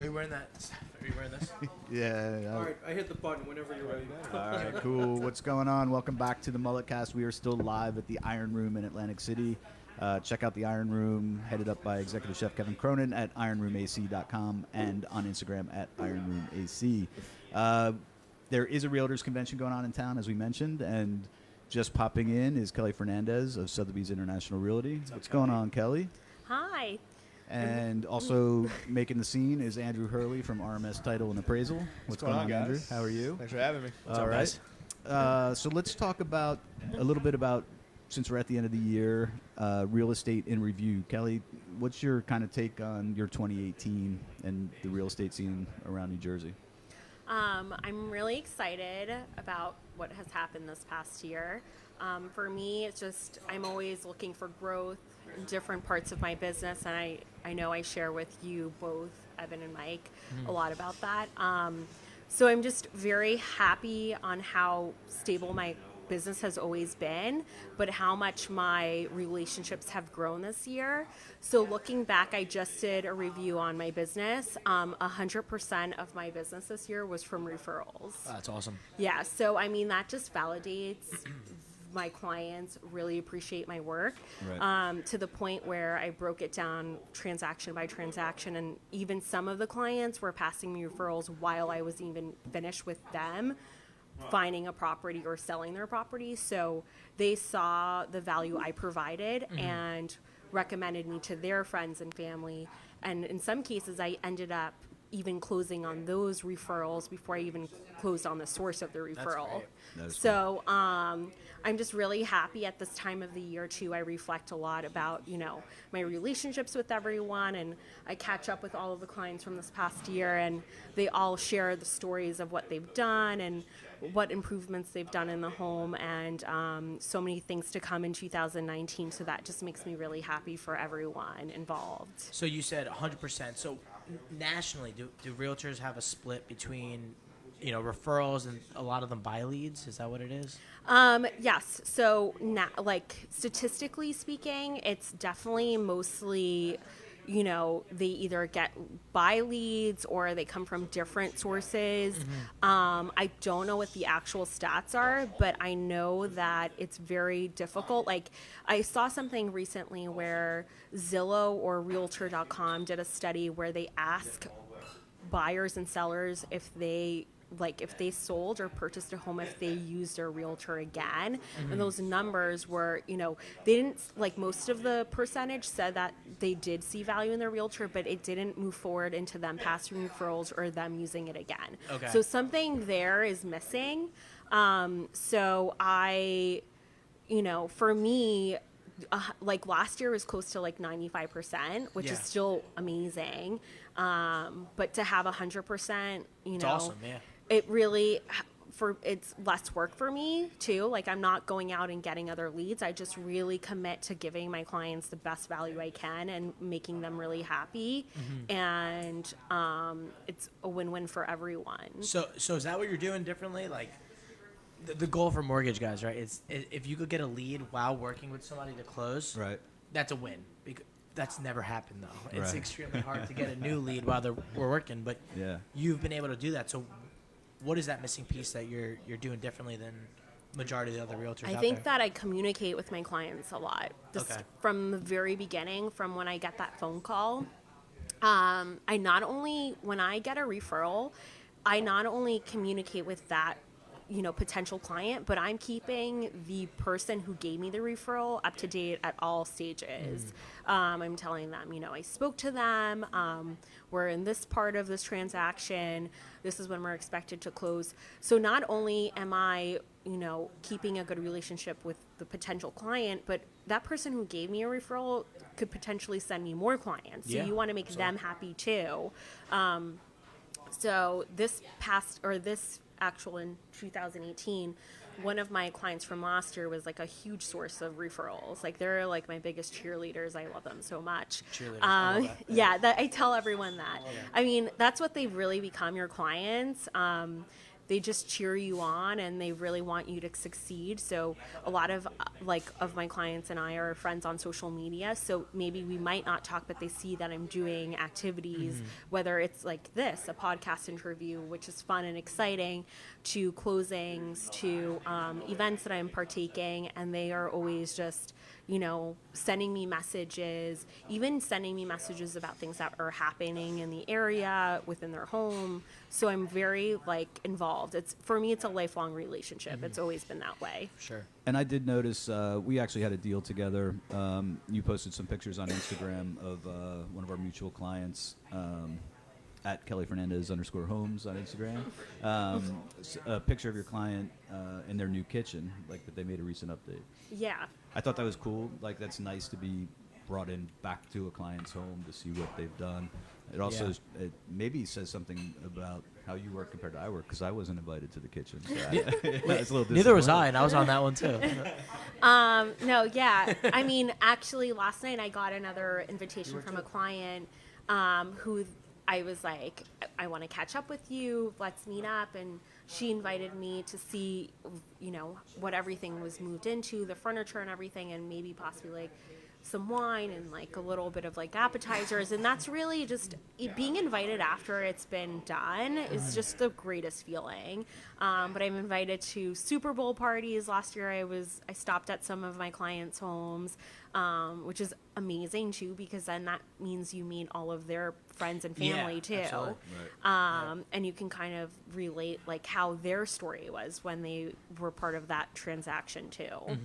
Are you wearing that? Are you wearing this? Yeah. All right, I hit the button whenever you're ready. All right, cool. What's going on? Welcome back to the MulletCast. We are still live at the Iron Room in Atlantic City. Check out the Iron Room, headed up by Executive Chef Kevin Cronin at ironroomac.com and on Instagram at ironroomac. There is a Realtors Convention going on in town, as we mentioned, and just popping in is Kelly Fernandes of Sotheby's International Realty. What's going on, Kelly? Hi. And also making the scene is Andrew Hurley from RMS Title and Appraisal. What's going on, Andrew? guys? How are you? Thanks for having me. What's All up, right. guys? So let's talk about a little bit about, since we're at the end of the year, real estate in review. Kelly, what's your kind of take on your 2018 and the real estate scene around New Jersey? I'm really excited about what has happened this past year. For me, it's just I'm always looking for growth in different parts of my business, and I know I share with you both, Evan and Mike, a lot about that. So I'm just very happy on how stable my business has always been, but how much my relationships have grown this year. So looking back, I just did a review on my business. 100% of my business this year was from referrals. That's awesome. Yeah, so I mean, that just validates my clients really appreciate my work, Right. to the point where I broke it down transaction by transaction, and even some of the clients were passing me referrals while I was even finished with them finding a property or selling their property. So they saw the value I provided and recommended me to their friends and family. And in some cases, I ended up even closing on those referrals before I even closed on the source of the referral. great. That is So I'm just really happy at this time of the year too. I reflect a lot about, my relationships with everyone, and I catch up with all of the clients from this past year, and they all share the stories of what they've done and what improvements they've done in the home, and so many things to come in 2019. So that just makes me really happy for everyone involved. So you said 100%. So nationally, do realtors have a split between, referrals and a lot of them buy leads? Is that what it is? Yes. So, statistically speaking, it's definitely mostly, they either get buy leads or they come from different sources. I don't know what the actual stats are, but I know that it's very difficult. Like, I saw something recently where Zillow or Realtor.com did a study where they ask buyers and sellers if they sold or purchased a home, if they used their realtor again. And those numbers were, they didn't, most of the percentage said that they did see value in their realtor, but it didn't move forward into them passing referrals or them using it again. Okay. So something there is missing. So for me, last year was close to 95%, which Yeah. is still amazing. But to have 100%, It's awesome, yeah. it really it's less work for me too. I'm not going out and getting other leads. I just really commit to giving my clients the best value I can and making them really happy. And it's a win-win for everyone. So is that what you're doing differently? Like, the goal for mortgage guys, right? Is if you could get a lead while working with somebody to close, Right. that's a win. That's never happened though. It's Right. extremely hard to get a new lead while we're working, but Yeah. you've been able to do that. So what is that missing piece that you're doing differently than majority of the other realtors I out think there? that I communicate with my clients a lot. Just Okay. from the very beginning, from when I get that phone call, I not only, when I get a referral, I not only communicate with that potential client, but I'm keeping the person who gave me the referral up to date at all stages. I'm telling them, I spoke to them. We're in this part of this transaction. This is when we're expected to close. So not only am I, keeping a good relationship with the potential client, but that person who gave me a referral could potentially send me more clients. So Yeah, you want to make them happy too. So this actual in 2018, one of my clients from last year was a huge source of referrals. They're my biggest cheerleaders. I love them so much. Cheerleaders, I love that. I tell everyone that. I mean, that's what they've really become, your clients. they just cheer you on and they really want you to succeed. So a lot of of my clients and I are friends on social media. So maybe we might not talk, but they see that I'm doing activities, whether it's like this, a podcast interview, which is fun and exciting, to closings, to events that I'm partaking, and they are always just, sending me messages, even sending me messages about things that are happening in the area, within their home. So I'm very involved. For me, it's a lifelong relationship. It's always been that way. Sure. And I did notice we actually had a deal together. You posted some pictures on Instagram of one of our mutual clients at Kelly Fernandes _homes on Instagram. A picture of your client in their new kitchen, that they made a recent update. Yeah. I thought that was cool. That's nice to be brought in back to a client's home to see what they've done. It also it maybe says something about how you work compared to I work, because I wasn't invited to the kitchen. So it's a little Neither was I, disappointing. and I was on that one too. No, yeah. I mean, actually, last night I got another invitation from a client who I was like, I want to catch up with you. Let's meet up. And she invited me to see, what everything was moved into, the furniture and everything, and maybe possibly some wine and a little bit of appetizers. And that's really just being invited after it's been done is just the greatest feeling. But I'm invited to Super Bowl parties. Last year I stopped at some of my clients' homes, which is amazing too, because then that means you meet all of their friends and family too. Absolutely. And you can kind of relate how their story was when they were part of that transaction too.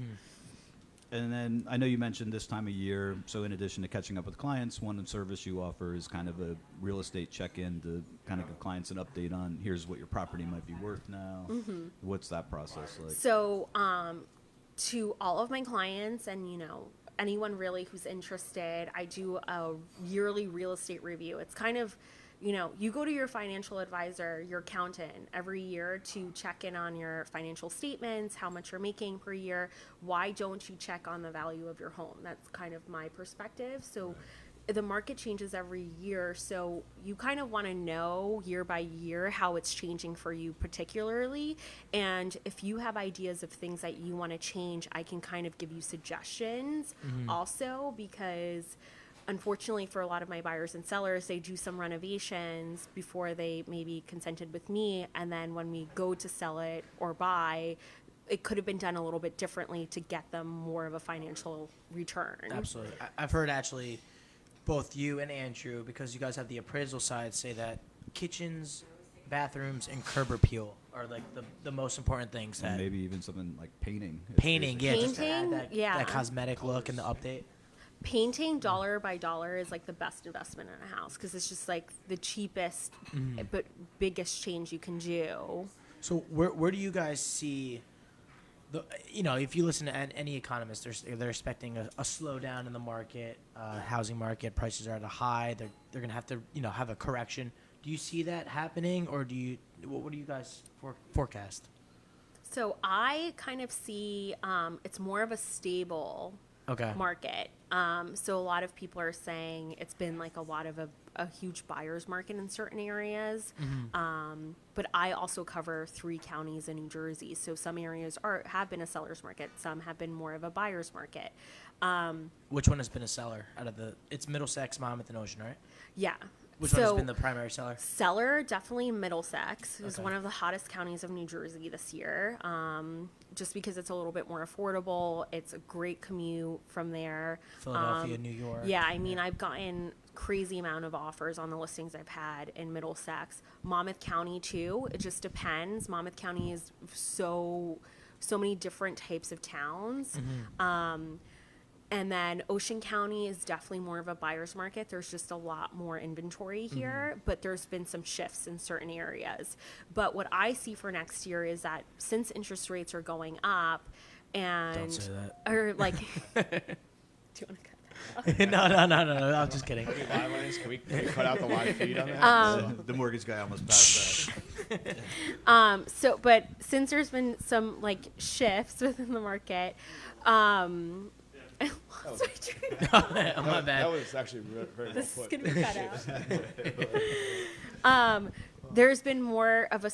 And then I know you mentioned this time of year, so in addition to catching up with clients, one service you offer is kind of a real estate check-in to kind of give clients an update on here's what your property might be worth now. What's that process like? So to all of my clients and, anyone really who's interested, I do a yearly real estate review. It's kind of, you go to your financial advisor, your accountant every year to check in on your financial statements, how much you're making per year. Why don't you check on the value of your home? That's kind of my perspective. So the market changes every year. So you kind of want to know year by year how it's changing for you particularly. And if you have ideas of things that you want to change, I can kind of give you suggestions also, because unfortunately for a lot of my buyers and sellers, they do some renovations before they maybe consented with me. And then when we go to sell it or buy, it could have been done a little bit differently to get them more of a financial return. Absolutely. I've heard actually both you and Andrew, because you guys have the appraisal side, say that kitchens, bathrooms, and curb appeal are the most important things. And that maybe even something like painting. Painting, just to add Painting, that cosmetic look and the update. Painting dollar by dollar is the best investment in a house, because it's just the cheapest but biggest change you can do. So where do you guys see if you listen to any economist, they're expecting a slowdown in the market, housing market, prices are at a high, they're going to have to have a correction. Do you see that happening, or what do you guys forecast? So I kind of see it's more of a stable market. So a lot of people are saying it's been a lot of a huge buyer's market in certain areas. But I also cover 3 counties in New Jersey. So some areas have been a seller's market. Some have been more of a buyer's market. Which one has been a seller out of it's Middlesex, Monmouth, and Ocean, right? Yeah. Which one has been the primary seller? Seller, definitely Middlesex. It was one of the hottest counties of New Jersey this year, just because it's a little bit more affordable. It's a great commute from there. Philadelphia, New York. Yeah, I mean, I've gotten crazy amount of offers on the listings I've had in Middlesex. Monmouth County, too. It just depends. Monmouth County is so many different types of towns. And then Ocean County is definitely more of a buyer's market. There's just a lot more inventory here, but there's been some shifts in certain areas. But what I see for next year is that since interest rates are going up, and Don't say that. or do you want to cut that? No, I'm just kidding. Can we cut out the live feed on that? The mortgage guy almost passed that. But since there's been some shifts within the market, My bad. That was actually very well this is put. gonna be cut out. there's been more of a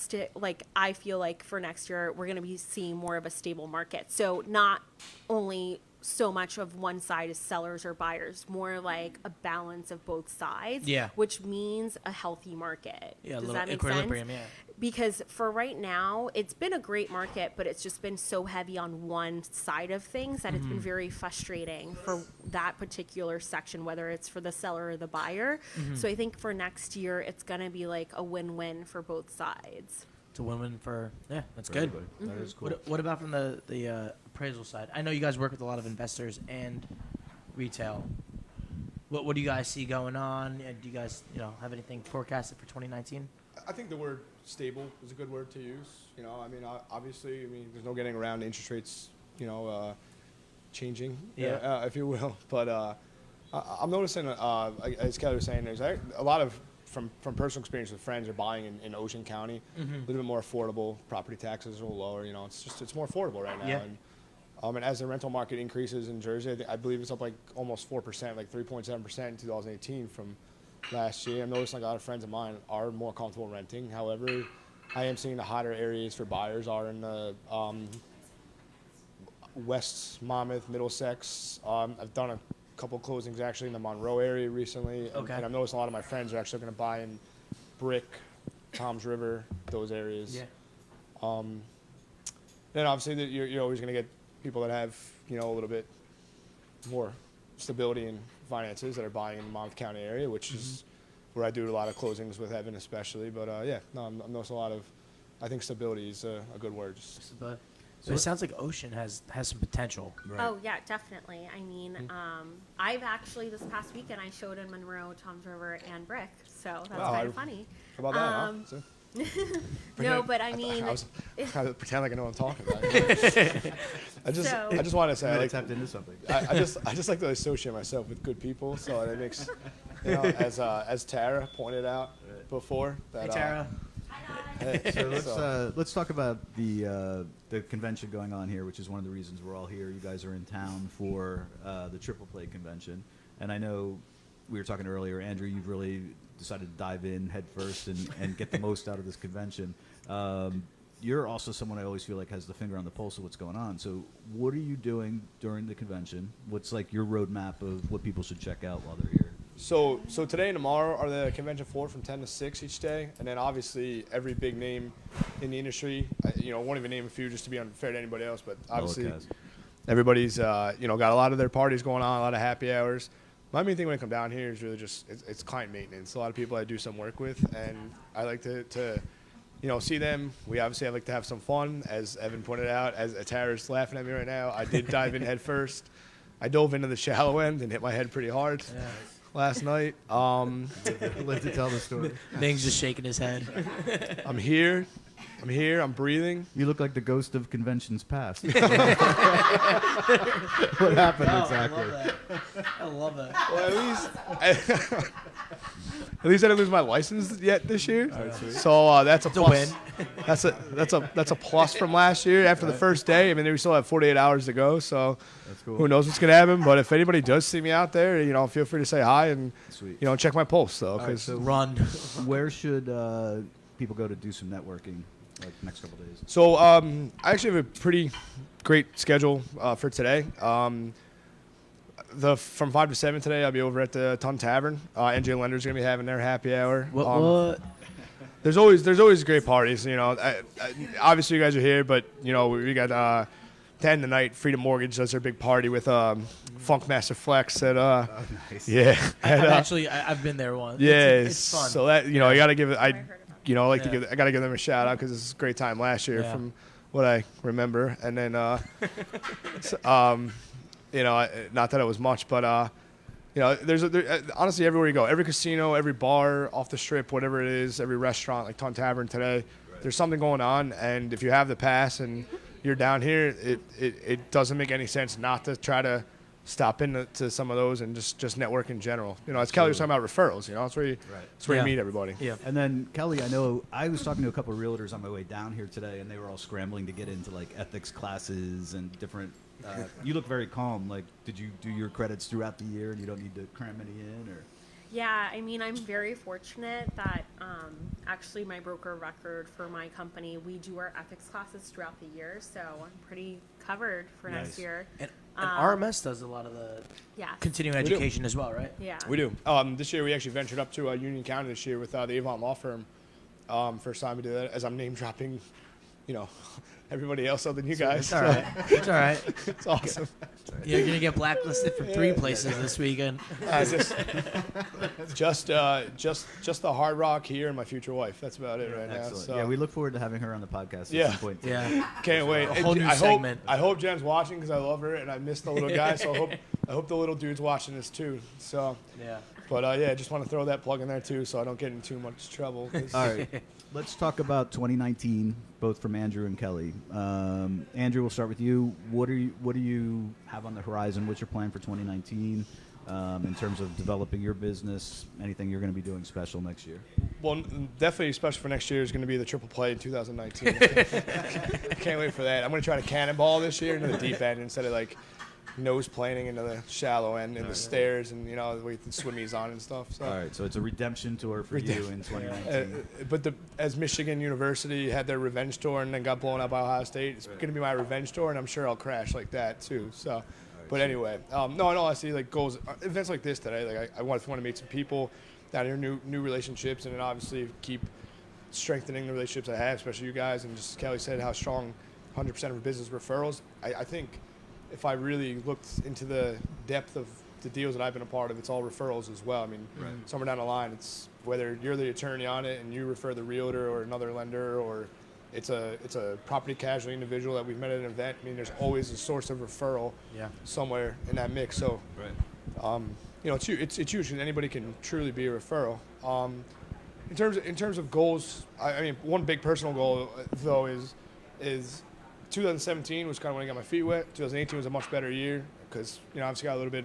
I feel like for next year we're going to be seeing more of a stable market. So not only so much of one side is sellers or buyers, more like a balance of both sides. Yeah. Which means a healthy market. Yeah, a Does little that make equilibrium, sense? yeah. Because for right now, it's been a great market, but it's just been so heavy on one side of things that it's been very frustrating for that particular section, whether it's for the seller or the buyer. So I think for next year, it's going to be like a win-win for both sides. It's a win-win for that's For good. everybody. That is cool. What about from the appraisal side? I know you guys work with a lot of investors and retail. What do you guys see going on? Do you guys have anything forecasted for 2019? I think the word stable is a good word to use. I mean, obviously, there's no getting around interest rates, changing, if you will. But I'm noticing, as Kelly was saying, there's a lot of, from personal experience with friends, are buying in Ocean County, a little bit more affordable. Property taxes are a little lower. It's more affordable right now. Yeah. And as the rental market increases in Jersey, I believe it's up like almost 4%, like 3.7% in 2018 from last year. I'm noticing a lot of friends of mine are more comfortable renting. However, I am seeing the hotter areas for buyers are in the West Monmouth, Middlesex. I've done a couple closings actually in the Monroe area recently. Okay. And I've noticed a lot of my friends are actually going to buy in Brick, Toms River, those areas. Yeah. Then obviously you're always going to get people that have, a little bit more stability in finances that are buying in the Monmouth County area, which is where I do a lot of closings with Evan especially. But I'm noticing a lot of, I think stability is a good word. So it sounds like Ocean has some potential. Right. Oh, yeah, definitely. I mean, I've actually, this past weekend, I showed in Monroe, Toms River, and Brick. So that's kind of funny. How about that, huh? No, but I mean, I was kind of pretend like I know what I'm talking about. I just want to say, I tapped into something. I just like to associate myself with good people. So it makes, as Tara pointed out before. That, Hey, Tara. So let's talk about the convention going on here, which is one of the reasons we're all here. You guys are in town for the Triple Play convention, and I know we were talking earlier, Andrew. You've really decided to dive in head first and get the most out of this convention. You're also someone I always feel like has the finger on the pulse of what's going on. So what are you doing during the convention? What's like your roadmap of what people should check out while they're here? So today and tomorrow are the convention floor from 10 to 6 each day, and then obviously every big name in the industry. Won't even name a few just to be unfair to anybody else, but obviously MulletCast. everybody's got a lot of their parties going on, a lot of happy hours. My main thing when I come down here is really just it's client maintenance. A lot of people I do some work with, and I like to see them. I like to have some fun, as Evan pointed out. As Tara's laughing at me right now, I did dive in head first. I dove into the shallow end and hit my head pretty hard last night. Live to tell the story. Ming's just shaking his head. I'm here. I'm breathing. You look like the ghost of conventions past. What happened exactly? I love that. Well, at least I didn't lose my license yet this year. So that's a plus. win. That's a plus from last year. After the first day, we still have 48 hours to go. So That's cool. who knows what's gonna happen? But if anybody does see me out there, feel free to say hi and Sweet. check my pulse though. All right, so Run. where should people go to do some networking like next couple days? So I actually have a pretty great schedule for today. From 5 to 7 today, I'll be over at the Ton Tavern. NJ Lender's gonna be having their happy hour. What? There's always great parties. Obviously you guys are here, but we got 10 tonight. Freedom Mortgage does their big party with Funkmaster Flex at Nice. yeah. I've been there once. Yeah, it's fun. So that you gotta give it. I Yeah. gotta give them a shout out because it's a great time last year from what I remember. And then not that it was much, but there's honestly everywhere you go, every casino, every bar off the strip, whatever it is, every restaurant like Ton Tavern today, there's something going on. And if you have the pass and you're down here, it doesn't make any sense not to try to stop into some of those and just network in general. As Kelly was talking about referrals, that's where you meet everybody. Yeah. And then Kelly, I know I was talking to a couple of realtors on my way down here today, and they were all scrambling to get into like ethics classes and different. You look very calm. Like, did you do your credits throughout the year, and you don't need to cram any in, or? Yeah, I'm very fortunate that actually my broker of record for my company. We do our ethics classes throughout the year, so I'm pretty covered for Nice. next year. And RMS does a lot of the Yes. continuing We do. education as well, right? Yeah. We do. This year we actually ventured up to Union County this year with the Avon Law Firm. First time we did that, as I'm name dropping, everybody else other than you guys. It's all right. It's all right. It's awesome. You're gonna get blacklisted for 3 places this weekend. Just the Hard Rock here and my future wife. That's about it right now. Excellent. So. Yeah, we look forward to having her on the podcast at Yeah. some point. Yeah. Can't wait. A whole new I segment. hope Jen's watching because I love her and I miss the little guy. So I hope the little dude's watching this too. So, Yeah. but yeah, just want to throw that plug in there too, so I don't get in too much trouble. 'Cause- All right, let's talk about 2019, both from Andrew and Kelly. Andrew, we'll start with you. What do you have on the horizon? What's your plan for 2019 in terms of developing your business? Anything you're going to be doing special next year? Well, definitely special for next year is going to be the triple play in 2019. Can't wait for that. I'm going to try to cannonball this year into the deep end instead of like nose planing into the shallow end and the stairs and the way the swimmies on and stuff. So. All right, so it's a redemption tour for you in 2019. But as Michigan University had their revenge tour and then got blown out by Ohio State, it's going to be my revenge tour, and I'm sure I'll crash like that too. So, but anyway, no, in all honesty, like goals, events like this today, like I want to meet some people, down here, new relationships, and then obviously keep strengthening the relationships I have, especially you guys. And just as Kelly said, how strong 100% of our business referrals. I think if I really looked into the depth of the deals that I've been a part of, it's all referrals as well. I mean, somewhere down the line, it's whether you're the attorney on it and you refer the realtor or another lender, or it's a property casualty individual that we've met at an event. I mean, there's always a source of referral somewhere in that mix. So, it's huge, and anybody can truly be a referral. In terms of goals, I mean, one big personal goal though is 2017 was kind of when I got my feet wet. 2018 was a much better year because obviously got a little bit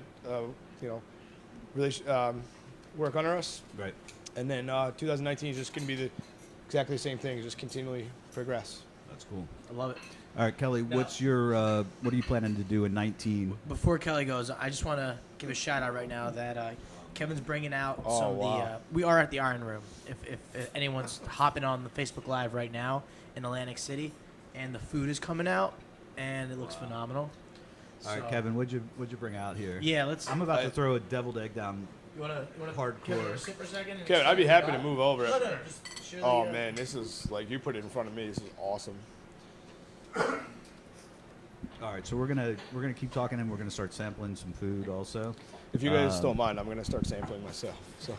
work under us. Right. And then 2019 is just going to be exactly the same thing, just continually progress. That's cool. I love it. All right, Kelly, Now- what are you planning to do in 19? Before Kelly goes, I just want to give a shout out right now that Kevin's bringing out some of wow. we are at the Iron Room. If anyone's hopping on the Facebook Live right now in Atlantic City, and the food is coming out, and it looks phenomenal. All right, So- Kevin, what'd you bring out here? Yeah, let's. I'm about to throw a deviled egg down. You wanna hardcore. Kevin, sit for a second? and Kevin, I'd be show happy the to guy? move over. No, just show Oh the, man, this is like you put it in front of me. This is awesome. All right, so we're gonna keep talking, and we're gonna start sampling some food also. If you guys don't mind, I'm gonna start sampling myself. So.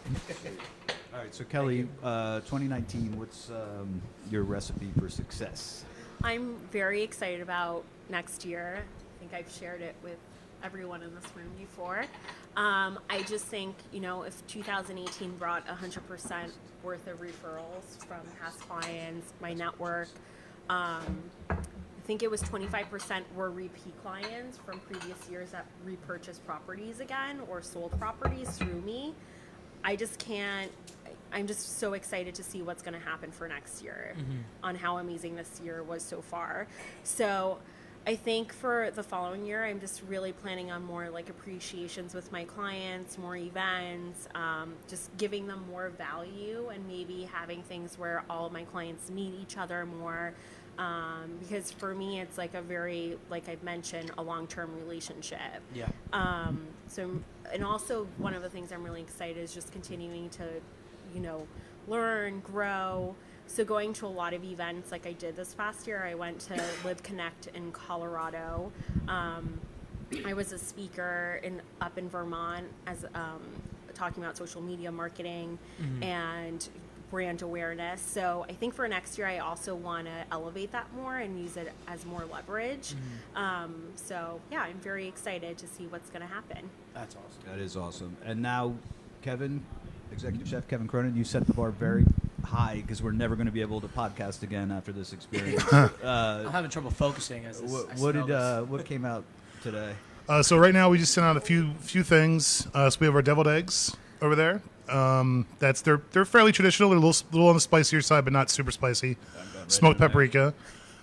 All right, so Kelly, 2019, what's your recipe for success? I'm very excited about next year. I think I've shared it with everyone in this room before. I just think, if 2018 brought 100% worth of referrals from past clients, my network, I think it was 25% were repeat clients from previous years that repurchased properties again or sold properties through me. I'm just so excited to see what's going to happen for next year on how amazing this year was so far. So I think for the following year, I'm just really planning on more like appreciations with my clients, more events, just giving them more value, and maybe having things where all of my clients meet each other more. Because for me, it's like a very, like I've mentioned, a long-term relationship. Yeah. And also one of the things I'm really excited is just continuing to, learn, grow. So going to a lot of events like I did this past year. I went to Live Connect in Colorado. I was a speaker up in Vermont as talking about social media marketing and brand awareness. So I think for next year, I also want to elevate that more and use it as more leverage. So yeah, I'm very excited to see what's going to happen. That's awesome. That is awesome. And now, Kevin, Executive Chef Kevin Cronin, you set the bar very high because we're never going to be able to podcast again after this experience. I'm having trouble focusing as this. I smell this. What came out today? So right now we just sent out a few things. So we have our deviled eggs over there. They're fairly traditional. They're a little on the spicier side, but not super spicy. Smoked paprika,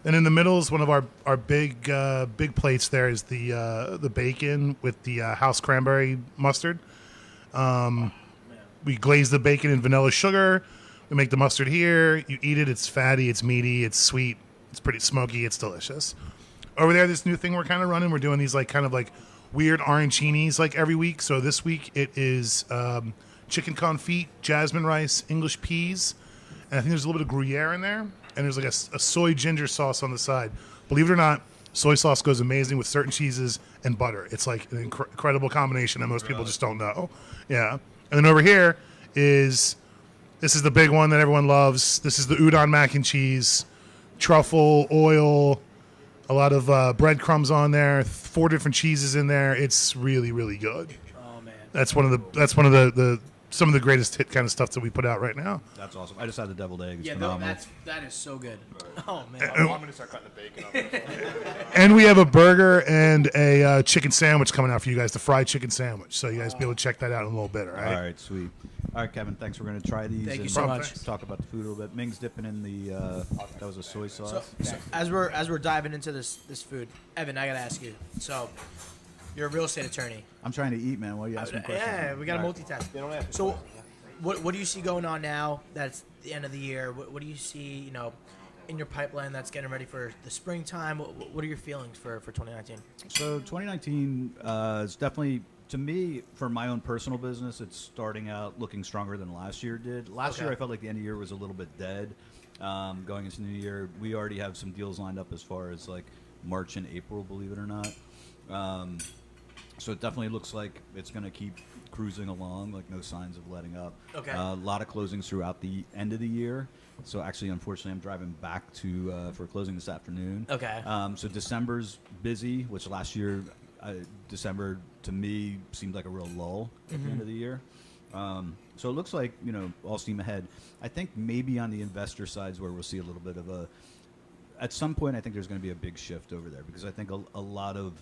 and in the middle is one of our big plates. There is the bacon with the house cranberry mustard. We glaze the bacon in vanilla sugar We make the mustard here. You eat it. It's fatty. It's meaty. It's sweet. It's pretty smoky. It's delicious. Over there, this new thing we're kind of running. We're doing these like kind of like weird arancinis like every week. So this week it is chicken confit, jasmine rice, English peas, and I think there's a little bit of Gruyere in there. And there's like a soy ginger sauce on the side. Believe it or not, soy sauce goes amazing with certain cheeses and butter. It's like an incredible combination that most people just don't know. Yeah. And then over here is, this is the big one that everyone loves. This is the udon mac and cheese, truffle, oil, a lot of breadcrumbs on there, 4 different cheeses in there. It's really, really good. Oh man. That's one of the some of the greatest hit kind of stuff that we put out right now. That's awesome. I just had the deviled egg. It's Yeah, phenomenal. that is so good. Oh man. I'm going to start cutting the bacon up. And we have a burger and a chicken sandwich coming out for you guys, the fried chicken sandwich. So you guys be able to check that out in a little bit, all right? All right, sweet. All right, Kevin, thanks. We're going to try these. Thank you and so much. Talk about the food a little bit. Ming's dipping in the, that was a soy sauce. So as we're diving into this food, Evan, I gotta ask you. So you're a real estate attorney. I'm trying to eat, man. Why are you asking me questions? Yeah, we gotta multitask. They don't have to. So what do you see going on now? That's the end of the year. What do you see? In your pipeline that's getting ready for the springtime. What are your feelings for 2019? So 2019 is definitely, to me, for my own personal business, it's starting out looking stronger than last year did. Last year, I felt like the end of the year was a little bit dead. Going into the new year, we already have some deals lined up as far as like March and April, believe it or not. So it definitely looks like it's going to keep cruising along, like no signs of letting up. Okay. A lot of closings throughout the end of the year. So actually, unfortunately, I'm driving back to for closing this afternoon. Okay. So December's busy, which last year, December to me seemed like a real lull at the end of the year. So it looks like, all steam ahead. I think maybe on the investor sides where we'll see a little bit of at some point, I think there's going to be a big shift over there because I think a lot of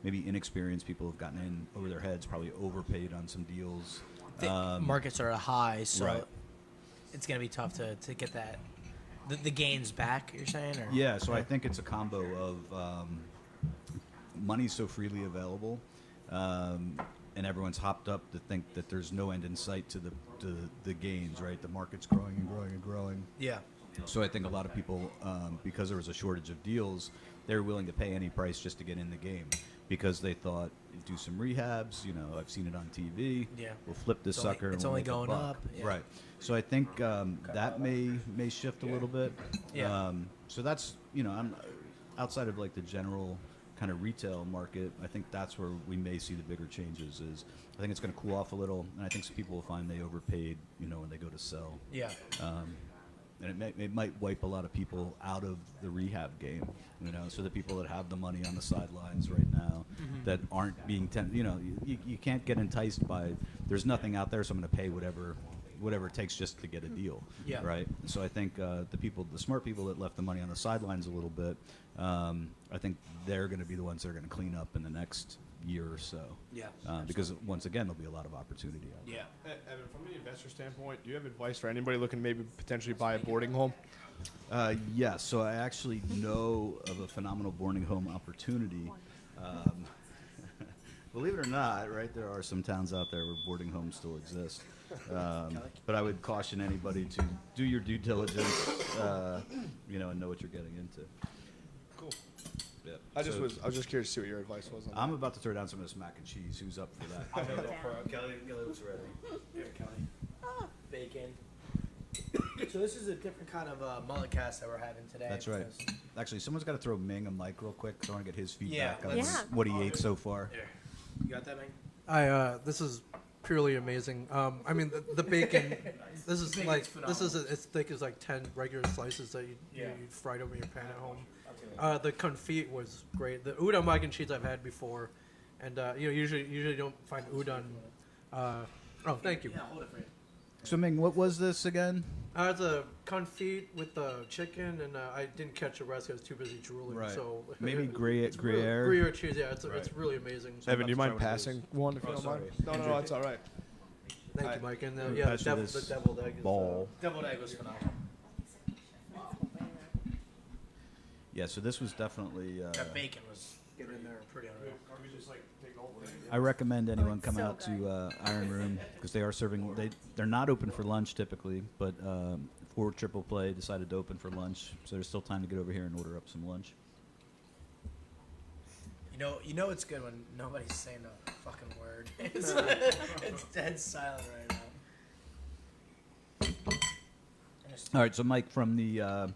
maybe inexperienced people have gotten in over their heads, probably overpaid on some deals. The markets are at a high, so Right. it's gonna be tough to get that the gains back. You're saying, or Yeah, so I think it's a combo of money so freely available, and everyone's hopped up to think that there's no end in sight to the gains. Right, the market's growing and growing and growing. yeah. So I think a lot of people, because there was a shortage of deals, they were willing to pay any price just to get in the game because they thought, do some rehabs. I've seen it on TV. Yeah. We'll flip this It's only- sucker. it's and we'll only make a going buck. up, yeah. Right. So I think that may shift a little bit. Yeah. So that's I'm outside of like the general kind of retail market. I think that's where we may see the bigger changes. Is I think it's going to cool off a little, and I think some people will find they overpaid. When they go to sell. Yeah. And it might wipe a lot of people out of the rehab game, so the people that have the money on the sidelines right now that aren't being you can't get enticed by, there's nothing out there, so I'm going to pay whatever it takes just to get a deal. Yeah. Right. So I think the smart people that left the money on the sidelines a little bit, I think they're going to be the ones that are going to clean up in the next year or so. Yeah. Because once again, there'll be a lot of opportunity out there. Yeah. Evan, from the investor standpoint, do you have advice for anybody looking to maybe potentially buy a boarding home? Yes, so I actually know of a phenomenal boarding home opportunity. Believe it or not, right, there are some towns out there where boarding homes still exist. But I would caution anybody to do your due diligence, and know what you're getting into. Cool. Yep. I was just curious to see what your advice was on that. I'm about to throw down some of this mac and cheese. Who's up for that? Kelly was ready. Here, Kelly. Bacon. So this is a different kind of MulletCast that we're having today. That's right. because- Actually, someone's got to throw Ming a mic real quick because I want to get his feedback Yeah, on let's- what he ate so far. Here. You got that, Ming? This is purely amazing. I mean, the bacon. This is Bacon's like phenomenal. as thick as like 10 regular slices that you fried over your pan at home. The confit was great. The udon mac and cheese I've had before, and usually don't find udon. Oh, thank you. Yeah, hold it for you. So Ming, what was this again? It's a confit with the chicken, and I didn't catch the rest because I was too busy drooling. Right. So Maybe Gruyere. Gruyere cheese. Yeah, it's really amazing. So Evan, do you I'm mind about to try one of passing one if you don't sorry. mind? No, it's all right. those. Thank you, Mike. And We'll yeah, pass you this the deviled egg. Ball. Deviled egg was phenomenal. Yeah, so this was definitely. That bacon was Get in there. pretty unreal. Are we just like take the whole thing? I recommend anyone it's come so out good. to Iron Room because they are serving. They're not open for lunch typically, but for Triple Play decided to open for lunch, so there's still time to get over here and order up some lunch. You know it's good when nobody's saying a fucking word. It's, it's dead silent right now. All right, so Mike, from the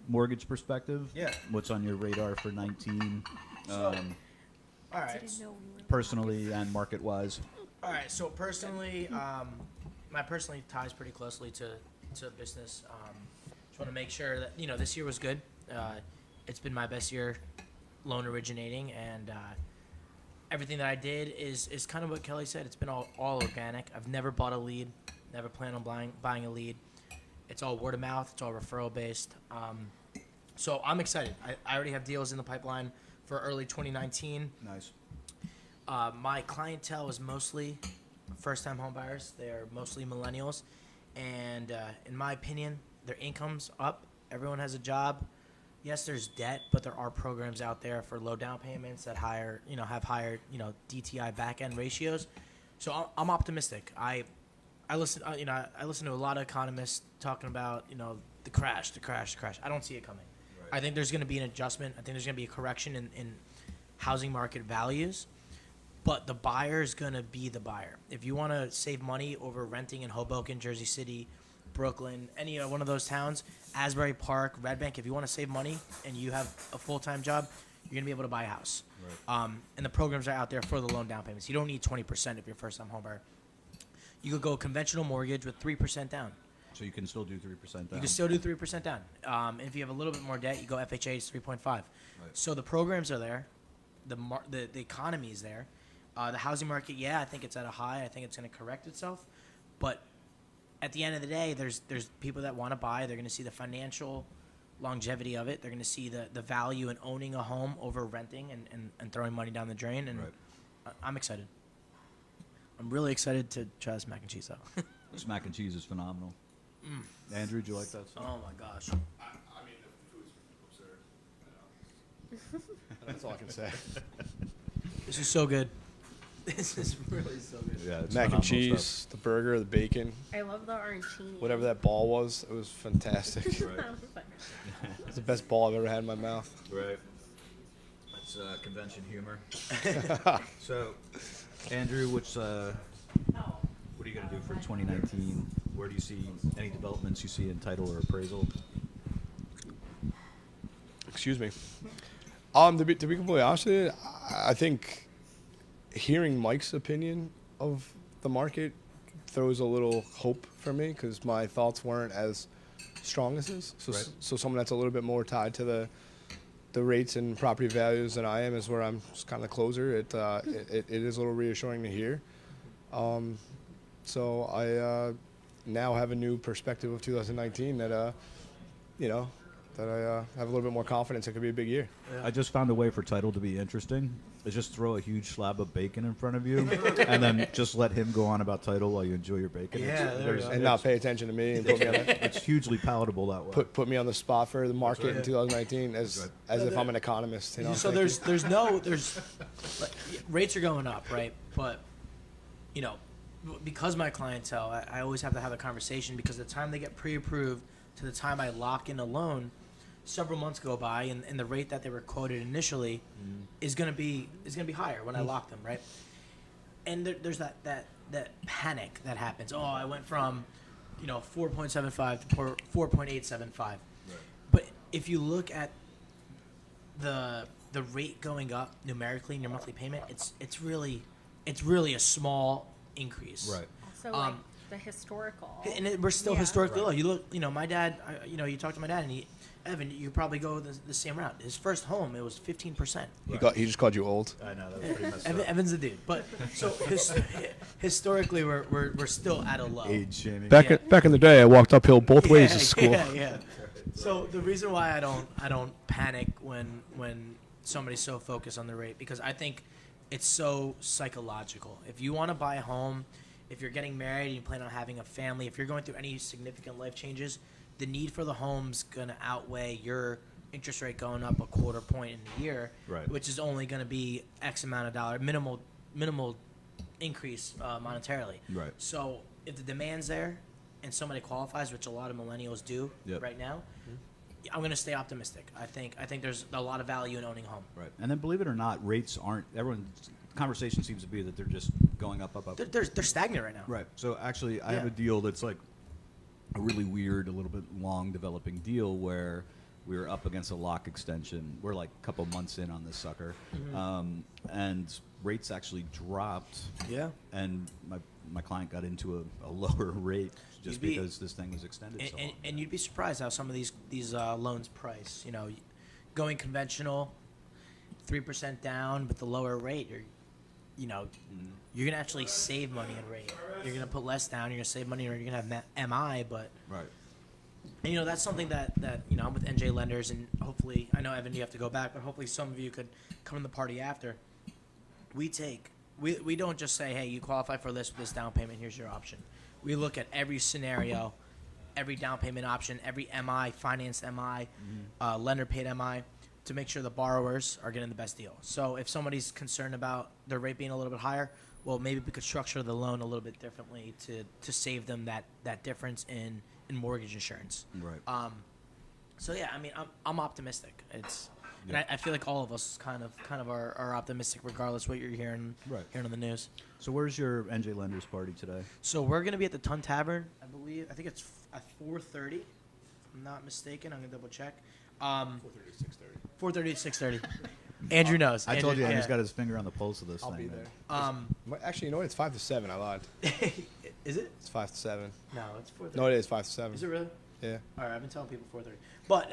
mortgage perspective, Yeah. what's on your radar for 19, All right. Didn't know we were personally and market-wise? All right. So personally, my personally ties pretty closely to business. Just want to make sure that this year was good. It's been my best year loan originating, and everything that I did is kind of what Kelly said. It's been all organic. I've never bought a lead. Never planned on buying a lead. It's all word of mouth. It's all referral based. So I'm excited. I already have deals in the pipeline for early 2019. Nice. My clientele is mostly first-time home buyers. They're mostly millennials, and in my opinion, their income's up. Everyone has a job. Yes, there's debt, but there are programs out there for low down payments that have higher DTI back-end ratios. So I'm optimistic. I listen I listen to a lot of economists talking about the crash. I don't see it coming. I think there's going to be an adjustment. I think there's going to be a correction in housing market values, but the buyer is going to be the buyer. If you want to save money over renting in Hoboken, Jersey City, Brooklyn, any one of those towns, Asbury Park, Red Bank, if you want to save money and you have a full-time job, you're going to be able to buy a house. Right. And the programs are out there for the loan down payments. You don't need 20% if you're a first-time home buyer. You could go a conventional mortgage with 3% down. So you can still do 3% down. You can still do 3% down. And if you have a little bit more debt, you go FHA, it's 3.5. Right. So the programs are there. The economy is there. The housing market, I think it's at a high. I think it's going to correct itself. But at the end of the day, there's people that want to buy. They're going to see the financial longevity of it. They're going to see the value in owning a home over renting and throwing money down the drain. And I'm excited. I'm really excited to try this mac and cheese, though. This mac and cheese is phenomenal. Andrew, do you like that? Oh, my gosh. I mean, the food's absurd. That's all I can say. This is so good. This is really so good. Yeah, it's Mac and phenomenal cheese, stuff. the burger, the bacon, I love the arancini. whatever that ball was, it was fantastic. It's the best ball I've ever had in my mouth. Right. It's convention humor. So, Andrew, what are you going to do for 2019? Where do you see any developments you see in title or appraisal? Excuse me. To be completely honest with you, I think hearing Mike's opinion of the market throws a little hope for me because my thoughts weren't as strong as his. So, Right. so someone that's a little bit more tied to the rates and property values than I am is where I'm just kind of closer. It is a little reassuring to hear. So I now have a new perspective of 2019 that that I have a little bit more confidence it could be a big year. I just found a way for title to be interesting. Is just throw a huge slab of bacon in front of you, and then just let him go on about title while you enjoy your bacon. Yeah, there we go. And not pay attention to me and put me on It's hugely palatable that way. put me on the spot for the market in 2019 as if I'm an economist. So Thank you. there's rates are going up, right? But because my clientele, I always have to have a conversation because the time they get pre-approved to the time I lock in a loan, several months go by, and the rate that they were quoted initially is gonna be higher when I lock them, right? And there's that panic that happens. Oh, I went from 4.75 to 4.875. Right. But if you look at the rate going up numerically in your monthly payment, it's really a small increase. Right. Also, like the historical. And we're still historically low. You look, my dad. You talk to my dad, and Evan, you probably go the same route. His first home, it was 15%. He just called you old. I know that was pretty messed up. Evan's the dude. But so historically, we're still at a low. Age shaming. Back in the day, I walked uphill both ways to school. Yeah. So the reason why I don't panic when somebody's so focused on the rate, because I think it's so psychological. If you want to buy a home, if you're getting married and you plan on having a family, if you're going through any significant life changes, the need for the home's going to outweigh your interest rate going up a quarter point in a year, Right. which is only going to be X amount of dollar, minimal minimal increase monetarily. Right. So if the demand's there and somebody qualifies, which a lot of millennials do Yep. right now, I'm going to stay optimistic. I think there's a lot of value in owning a home. Right. And then believe it or not, rates aren't. Everyone's conversation seems to be that they're just going up, up, up. They're stagnant right now. Right. So actually, I have Yeah. a deal that's like a really weird, a little bit long developing deal where we were up against a lock extension. We're like a couple months in on this sucker, and rates actually dropped. Yeah. And my client got into a lower rate just You'd be- because this thing was extended so long. And you'd be surprised how some of these loans price. You know, going conventional, 3% down, but the lower rate, you're gonna actually save money in rate. You're gonna put less down. You're gonna save money, or you're gonna have MI. But Right. and, that's something that I'm with NJ lenders, and hopefully I know Evan, you have to go back, but hopefully some of you could come to the party after. We don't just say, hey, you qualify for this with this down payment. Here's your option. We look at every scenario, every down payment option, every MI, financed MI, lender paid MI, to make sure the borrowers are getting the best deal. So if somebody's concerned about their rate being a little bit higher, well, maybe we could structure the loan a little bit differently to save them that difference in mortgage insurance. Right. So yeah, I mean, I'm optimistic. And I feel like all of us kind of are optimistic, regardless what you're hearing on the news. So where's your NJ Lenders party today? So we're gonna be at the Tun Tavern, I believe. I think it's at 4:30, if I'm not mistaken. I'm gonna double check. 4:30 to 6:30. Andrew knows. I told you, yeah. Andrew's got his finger on the pulse of this I'll thing. be man. there. Actually, you know what? It's 5 to 7. I lied. Is it? It's 5 to 7. No, it's 4:30. No, it is 5 to 7. Is it really? Yeah. All right, I've been telling people 4:30. But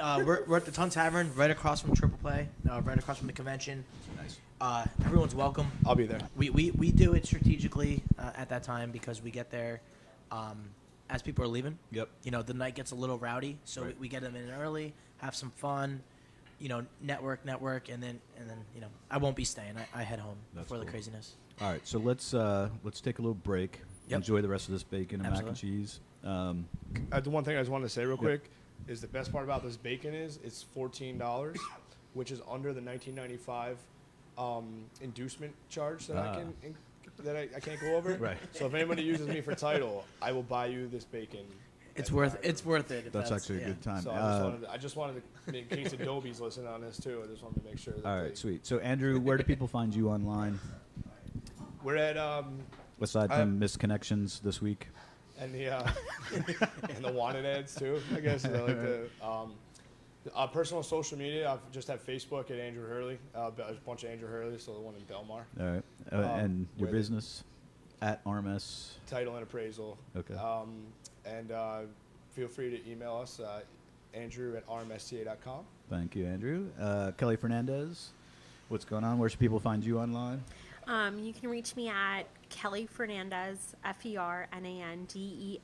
we're at the Tun Tavern, right across from Triple Play, right across from the convention. Nice. Everyone's welcome. I'll be there. We do it strategically at that time because we get there as people are leaving. Yep. The night gets a little rowdy, so Right. we get them in early, have some fun, network, and then I won't be staying. I head home That's before the cool. craziness. All right, so let's take a little break. Yep. Enjoy the rest of this bacon and mac and Absolutely. cheese. The one thing I just wanted to say real quick is the best part about this bacon is it's $14, which is under the $19.95 inducement charge that I can't go over. Right. So if anybody uses me for title, I will buy you this bacon. It's worth it. If That's actually a yeah. good time. So I just wanted to, in case Adobe's listening on this too, I just wanted to make sure that all right, sweet. So Andrew, where do people find you online? we're at Aside from missed connections this week. and the and the wanted ads too, I guess. I like the personal social media. I just have Facebook at Andrew Hurley. A bunch of Andrew Hurley, so the one in Belmar. All right, and your where the- business at RMS. Title and appraisal. Okay. And feel free to email us, Andrew at rmsta.com. Thank you, Andrew. Kelly Fernandez, what's going on? Where should people find you online? You can reach me at Kelly Fernandez, FERNANDES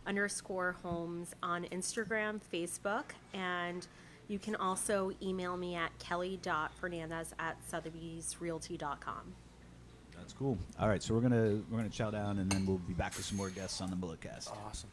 _homes on Instagram, Facebook, and you can also email me at kelly.fernandez@sotheby'srealty.com. That's cool. All right, so we're gonna chow down, and then we'll be back with some more guests on the MulletCast. Awesome.